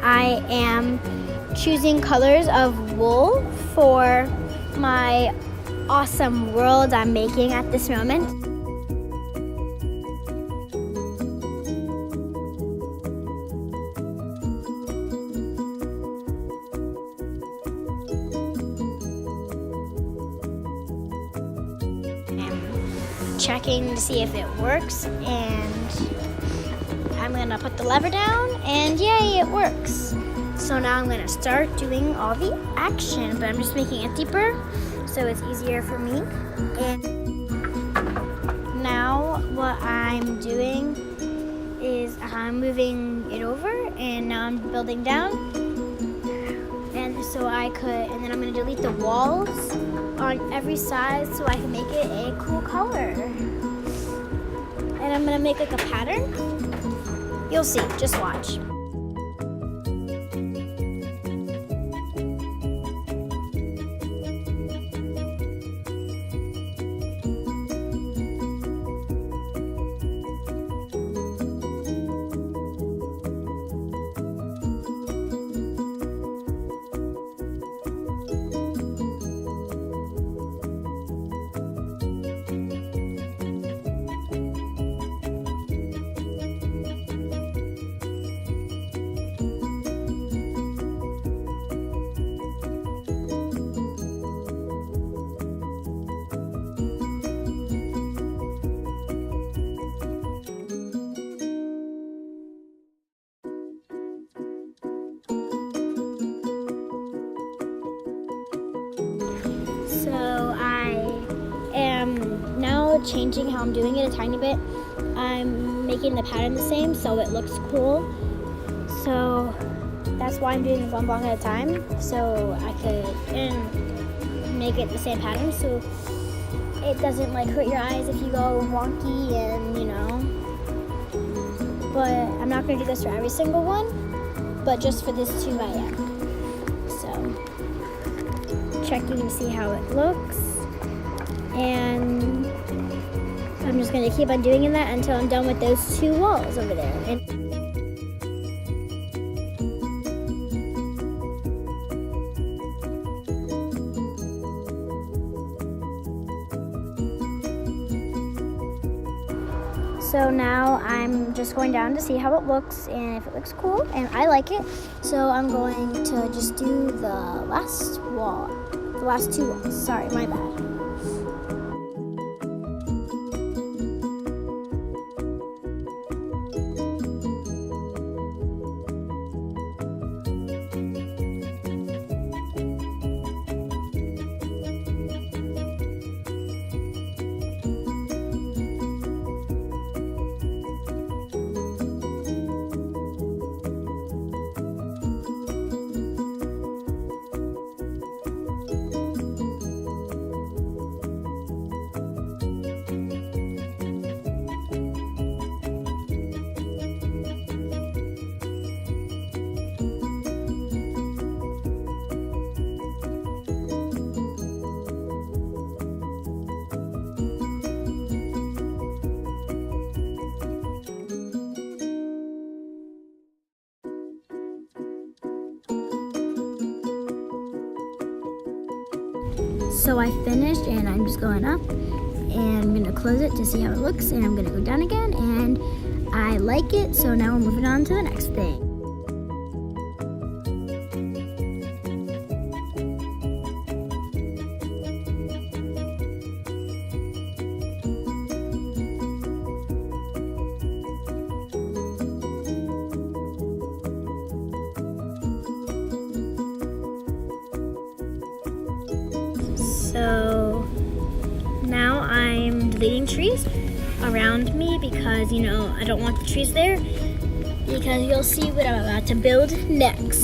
I am choosing colors of wool for my awesome world I'm making at this moment. I'm checking to see if it works, and I'm gonna put the lever down, and yay, it works. So now I'm gonna start doing all the action, but I'm just making it deeper so it's easier for me. And now what I'm doing is I'm moving it over, and now I'm building down. And so and then I'm gonna delete the walls on every side so I can make it a cool color. And I'm gonna make like a pattern. You'll see, just watch. So I am now changing how I'm doing it a tiny bit. I'm making the pattern the same so it looks cool. So that's why I'm doing it one block at a time, so I could make it the same pattern so it doesn't like hurt your eyes if you go wonky, and but I'm not going to do this for every single one, but just for this two I am. So checking to see how it looks, and I'm just going to keep on doing that until I'm done with those two walls over there. So now I'm just going down to see how it looks and if it looks cool, and I like it. So I'm going to just do the last wall, the last two walls. Sorry, my bad. So I finished, and I'm just going up, and I'm gonna close it to see how it looks, and I'm gonna go down again, and I like it. So now we're moving on to the next thing. So now I'm deleting trees around me because, I don't want the trees there, because you'll see what I'm about to build next.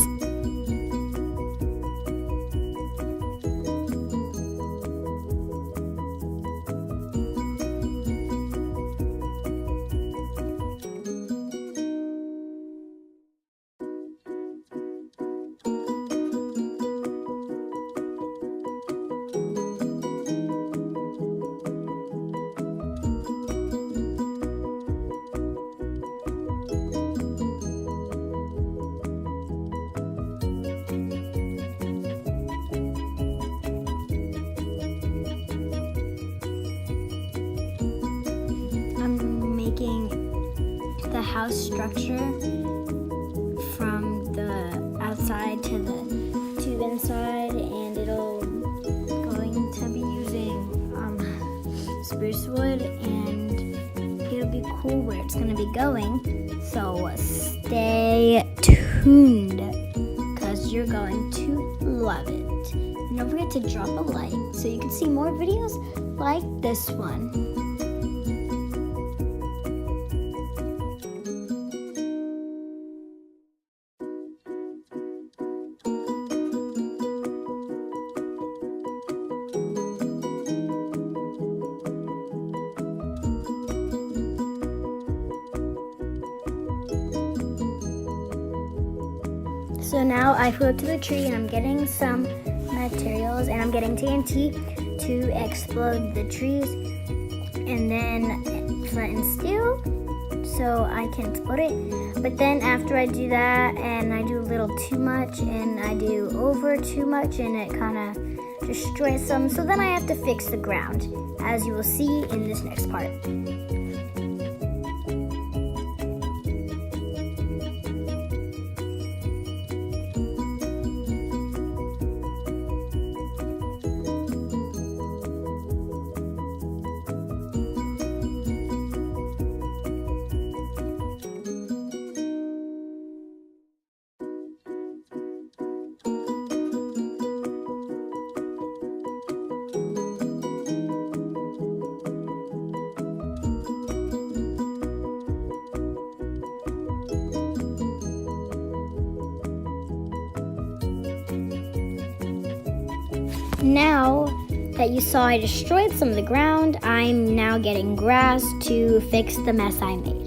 house structure from the outside to the inside, and it'll going to be using spruce wood, and it'll be cool where it's going to be going. So stay tuned, because you're going to love it. And don't forget to drop a like so you can see more videos like this one. So now I flew up to the tree and I'm getting some materials, and I'm getting TNT to explode the trees, and then flatten steel so I can explode it. But then after I do that, and I do a little too much, and I do over too much, and it kind of destroys some, so then I have to fix the ground, as you will see in this next part. Now that you saw I destroyed some of the ground, I'm now getting grass to fix the mess I made.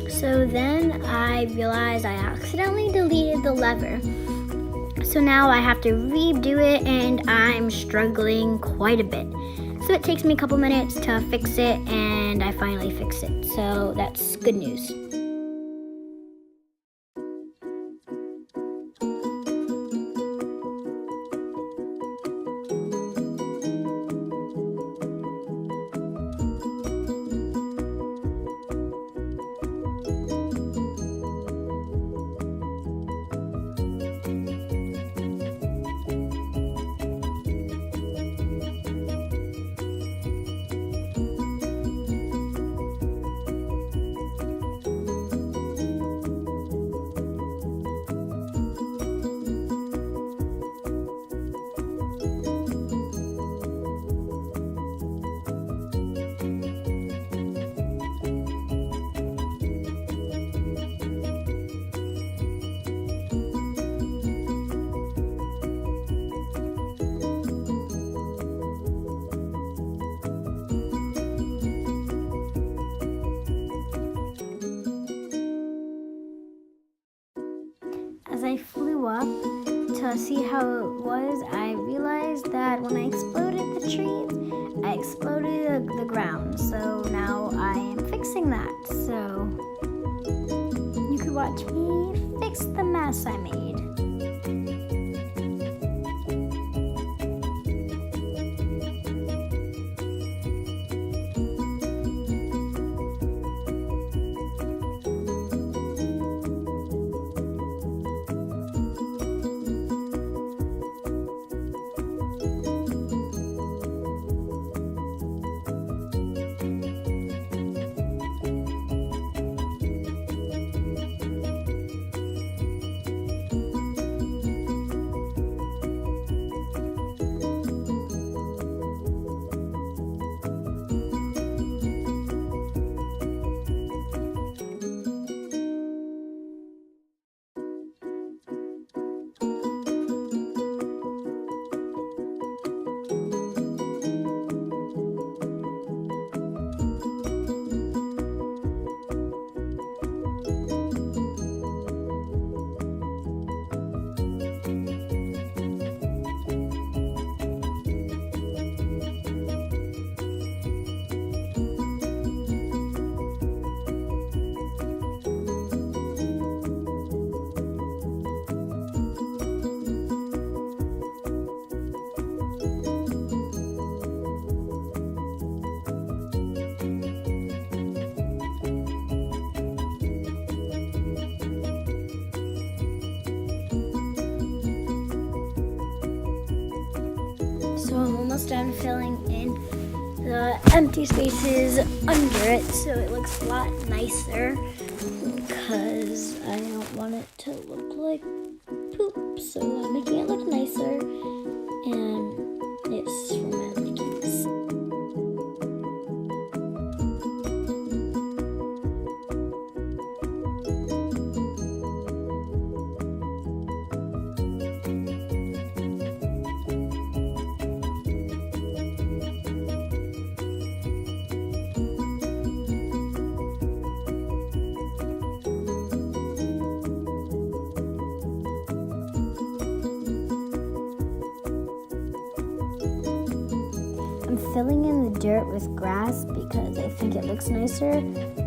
So then I realized I accidentally deleted the lever. So now I have to redo it, and I'm struggling quite a bit. So it takes me a couple minutes to fix it, and I finally fix it. So that's good news. As I flew up to see how it was, I realized that when I exploded the trees, I exploded the ground. So now I am fixing that. So you could watch me fix the mess I made. I'm almost done filling in the empty spaces under it so it looks a lot nicer, because I don't want it to look like poop, so I'm making it look nicer, and it's from my likings. I'm filling in the dirt with grass because I think it looks nicer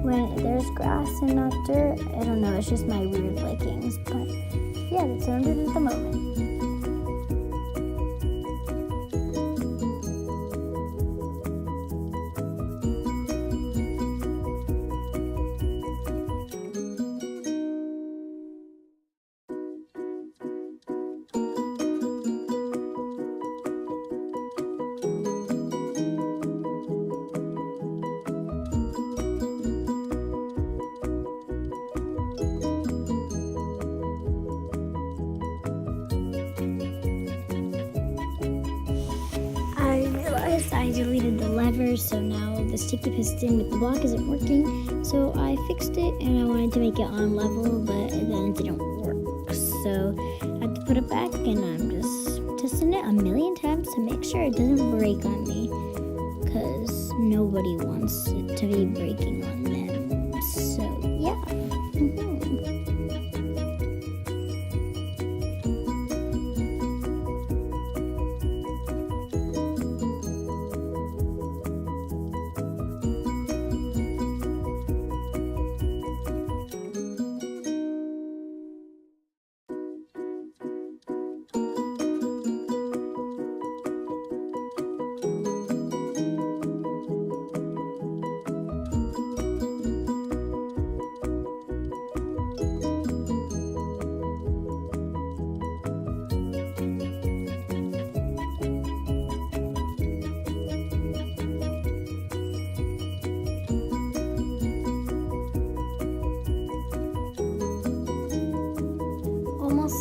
when there's grass and not dirt. I don't know, it's just my weird likings, but yeah, that's what I'm doing at the moment. I deleted the lever, so now the sticky piston with the block isn't working. So I fixed it, and I wanted to make it on level, but then it didn't work. So I had to put it back, and I'm just testing it a million times to make sure it doesn't break on me, because nobody wants it to be breaking on them. So yeah.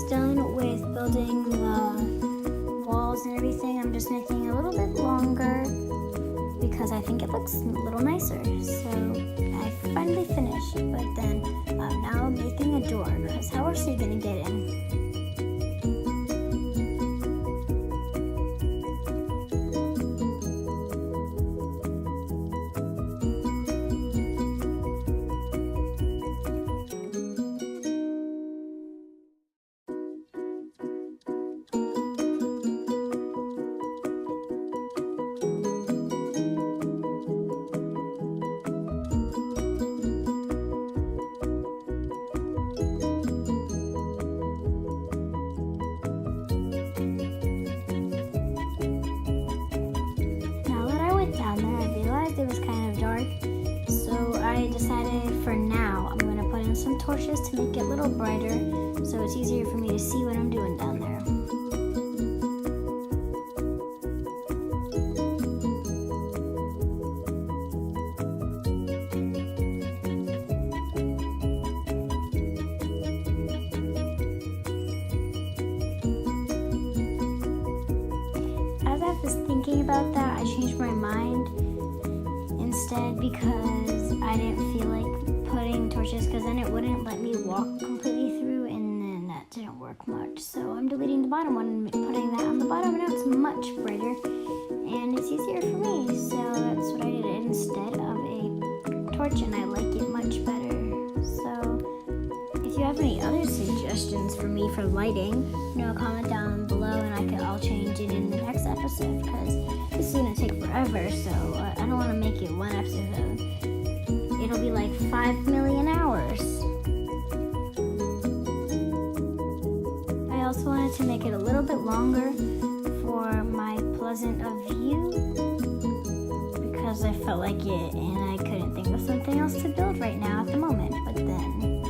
Done with building the walls and everything. I'm just making it a little bit longer because I think it looks a little nicer. So I finally finished, but then I'm now making a door, because how else are you gonna get in? It was kind of dark, so I decided for now I'm going to put in some torches to make it a little brighter, so it's easier for me to see what I'm doing down there. As I was thinking about that, I changed my mind instead, because I didn't feel like putting torches, because then it wouldn't let me walk completely through, and then that didn't work much. So I'm deleting the bottom one and putting that on the bottom, and now it's much brighter and it's easier for me. So that's what I did instead of a torch, and I like it much better. So if you have any other suggestions for me for lighting, comment down below, and I'll change it in the next episode, because this is gonna take forever. So I don't want to make it one episode. It'll be like 5 million hours. I also wanted to make it a little bit longer for my pleasant of view, because I felt like it, and I couldn't think of something else to build right now at the moment. But then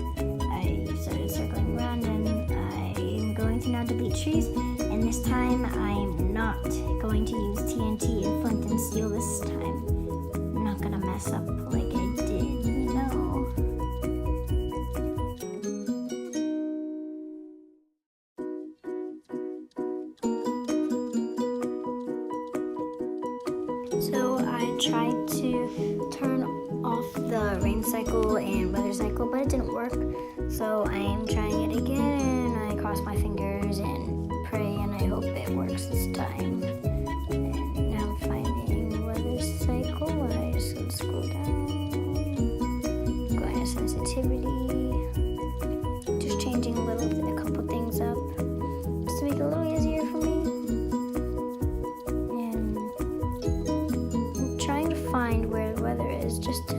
I started circling around, and I'm going to now delete trees, and this time I'm not not going to use TNT and flint and steel this time. I'm not gonna mess up like I did, you know. So I tried to turn off the rain cycle and weather cycle, but it didn't work. So I am trying it again, and I cross my fingers and pray, and I hope it works this time. And now I'm finding weather cycle. I just gonna scroll down, going to sensitivity, just changing a couple things up, just to make it a little easier for me. And I'm trying to find where the weather is, just to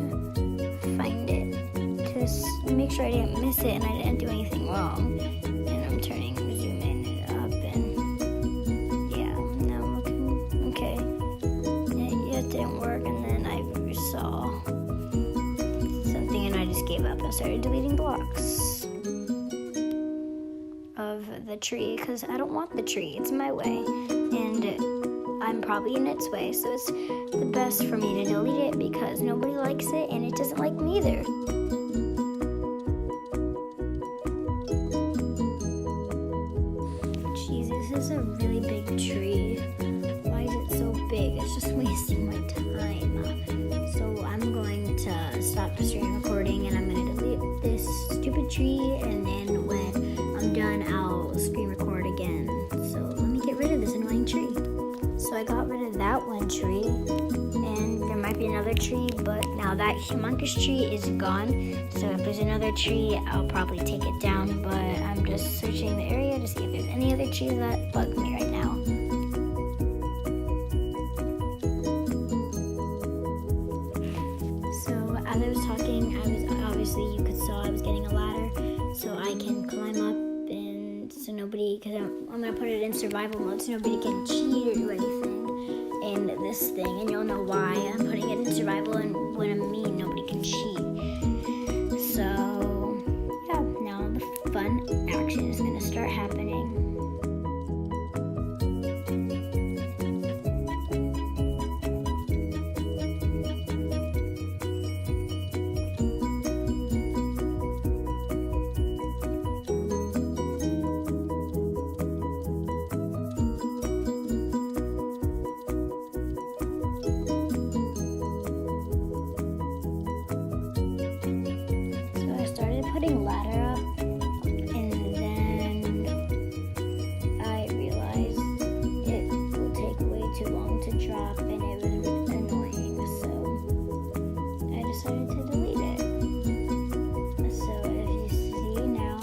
find it, to make sure I didn't miss it and I didn't do anything wrong. And I'm turning zoom in up, and yeah, now I'm looking okay. It didn't work, and then I saw something and I just gave up and started deleting blocks of the tree, because I don't want the tree. It's my way, and I'm probably in its way, so it's the best for me to delete it because nobody likes it and it doesn't like me either. Jeez, this is a really big tree. Why is it so big? It's just wasting my time. So I'm going to stop the screen recording and I'm going to delete this stupid tree, and then when I'm done I'll screen record again. So let me get rid of this annoying tree. So I got rid of that one tree, and there might be another tree, but now that humongous tree is gone. So if there's another tree, I'll probably take it down, but I'm just searching the area to see if there's any other trees that bug me right now. So as I was talking, obviously you could saw I was getting a ladder so I can climb up, and so nobody, because I'm going to put it in survival mode so nobody can cheat or do anything in this thing, and you'll know why I'm putting it in survival, and when I mean nobody can cheat. So yeah, now the fun action is going to start happening. Putting ladder up, and then I realized it will take way too long to drop, and it was annoying, so I decided to delete it. So if you see now,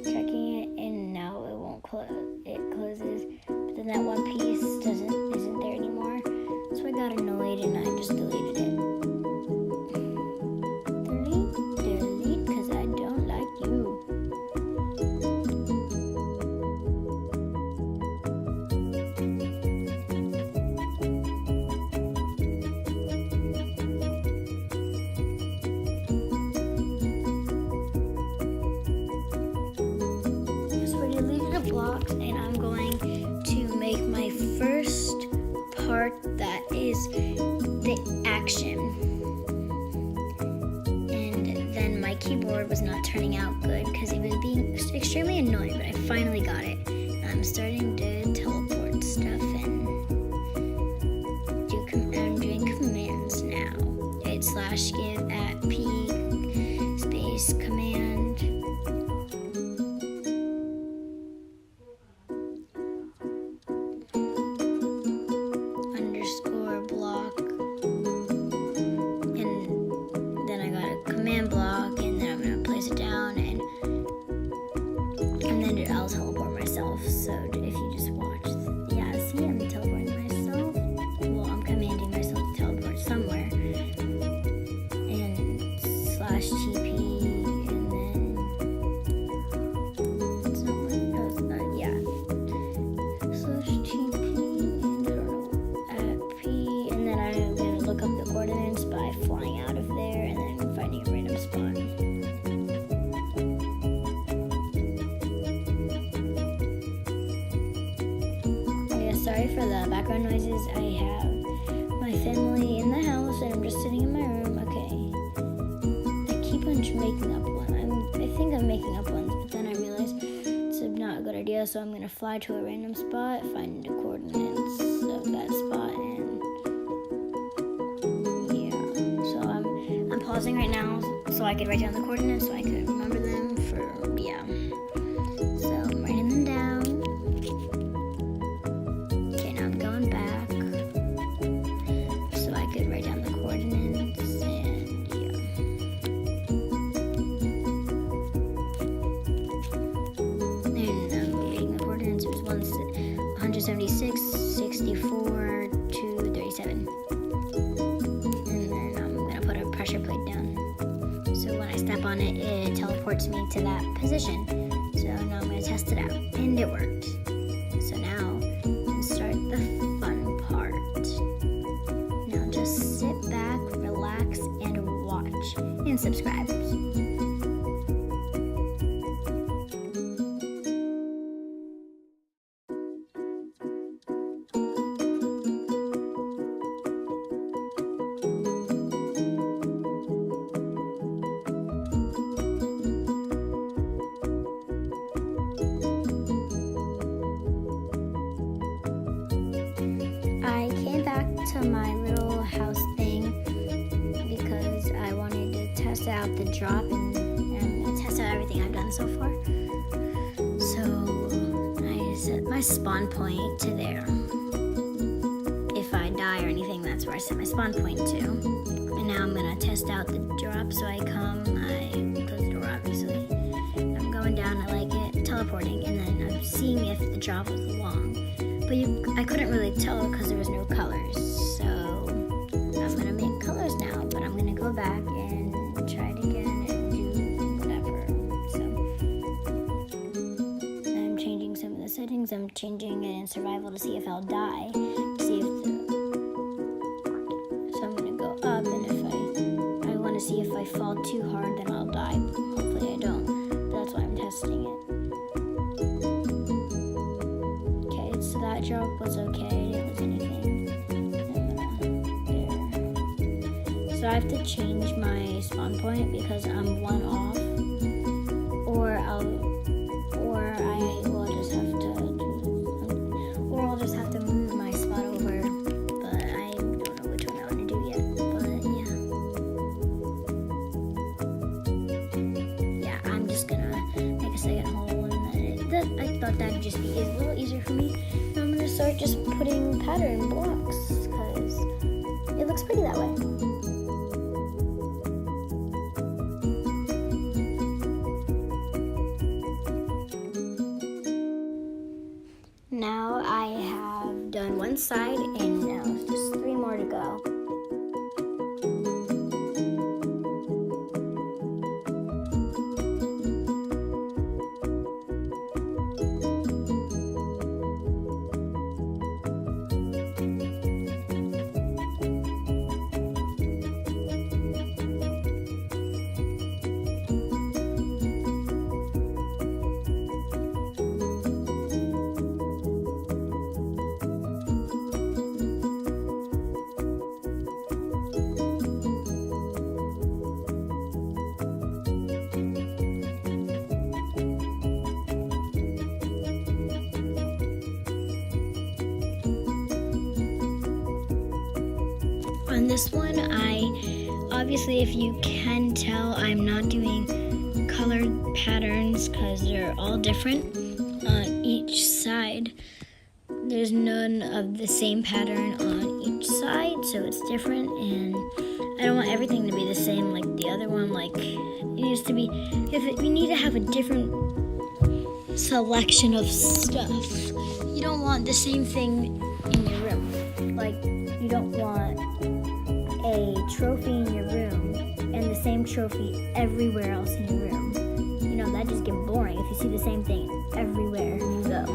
checking it, and now it won't close. It closes, but then that one piece isn't there anymore. So I got annoyed and I just deleted it. Blocks, and I'm going to make my first part that is the action. And then my keyboard was not turning out good because it was being extremely annoying, but I finally got it. I'm starting to teleport stuff and I'm doing commands now. It's /give at P space command. Block, and then I got a command block, and then I'm gonna place it down, and then I'll teleport myself. So if you just watch, yeah, see, I'm teleporting myself. Well, I'm commanding myself to teleport somewhere, and /TP, and then it's not, yeah, /TP. Look up the coordinates by flying out of there and then finding a random spot. sorry for the background noises. I have my family in the house and I'm just sitting in my room. Okay. I keep on making up one. I think I'm making up ones, but then I realize it's not a good idea, so I'm gonna fly to a random spot, find the coordinates of that spot, and yeah. So I'm pausing right now so I could write down the coordinates so I could remember them for yeah. So I'm writing them down. Okay, now I'm going back so I could write down the coordinates and yeah. And I'm reading the coordinates. It was 176, 64 to 37. And then I'm gonna put a pressure plate down. So when I step on it, it teleports me to that position. So now I'm gonna test it out, and it worked. So now let's start the fun part. Now just sit back, relax, and watch, and subscribe. I came back to my little house thing because I wanted to test out the drop and test out everything I've done so far. So I set my spawn point to there. If I die or anything, that's where I set my spawn point to. And now I'm gonna test out the drop. So I close the door obviously. I'm going down, I like it, teleporting, and then I'm seeing if the drop was long. But I couldn't really tell because there was no colors. So I'm gonna make colors now, but I'm gonna go back and try it again and do whatever. So I'm changing some of the settings. I'm changing it in survival to see if I'll die. So I'm gonna go up, and if I want to see if I fall too hard, then I'll die. Hopefully I don't. But that's why I'm testing it. So that drop was okay, it didn't lose anything. There. So I have to change my spawn point because I'm one off, or I will just have to I'll just have to move my spot over, but I don't know which one I want to do yet. But yeah, I'm just gonna make a second hole, and then I thought that'd just be a little easier for me. I'm gonna start just putting pattern blocks because it looks pretty that way. Now I have done one side, and now just 3 more to go. On this one, obviously, if you can tell, I'm not doing colored patterns because they're all different on each side. There's none of the same pattern on each side, so it's different, and I don't want everything to be the same like the other one. Like, it needs to be, you need to have a different selection of stuff. You don't want the same thing in your room. Like, you don't want a trophy in your room and the same trophy everywhere else in your room. You know, that just gets boring if you see the same thing everywhere you go.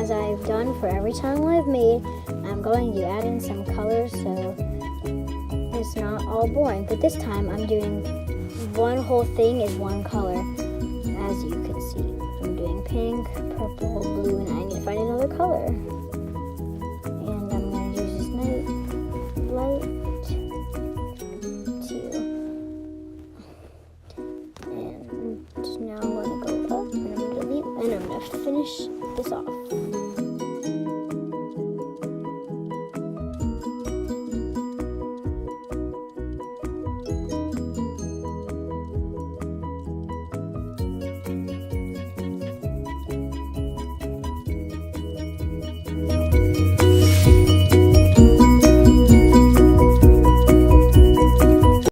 as I've done for every tunnel I've made, I'm going to add in some colors so it's not all boring. But this time I'm doing one whole thing is one color, as you can see. I'm doing pink, purple, blue, and I need to find another color. And I'm going to use this night light too. And now I'm going to go up and I'm going to delete and I'm going to finish this off.